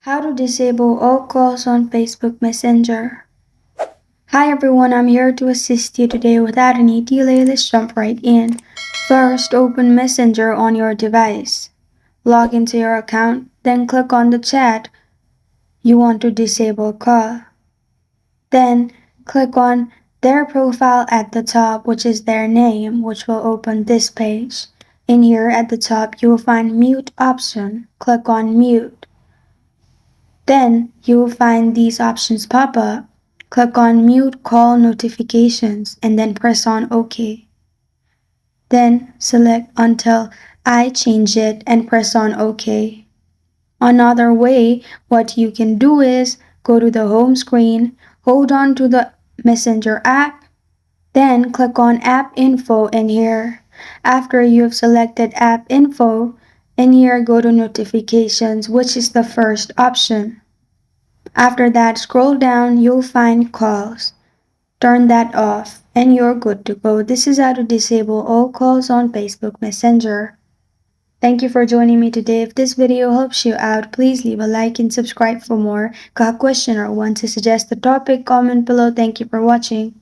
How to disable all calls on Facebook Messenger. Hi everyone, I'm here to assist you today. Without any delay, let's jump right in. First, open Messenger on your device. Log into your account, then click on the chat you want to disable call. Then, click on their profile at the top, which is their name, which will open this page. In here at the top, you will find mute option. Click on mute. Then you will find these options pop up. Click on mute call notifications and then press on OK. Then select until I change it and press on OK. Another way what you can do is go to the home screen, hold on to the Messenger app, then click on app info in here. After you've selected app info, in here go to notifications, which is the first option. After that, scroll down, you'll find calls. Turn that off and you're good to go. This is how to disable all calls on Facebook Messenger. Thank you for joining me today. If this video helps you out, please leave a like and subscribe for more. Got a question or want to suggest a topic? Comment below. Thank you for watching.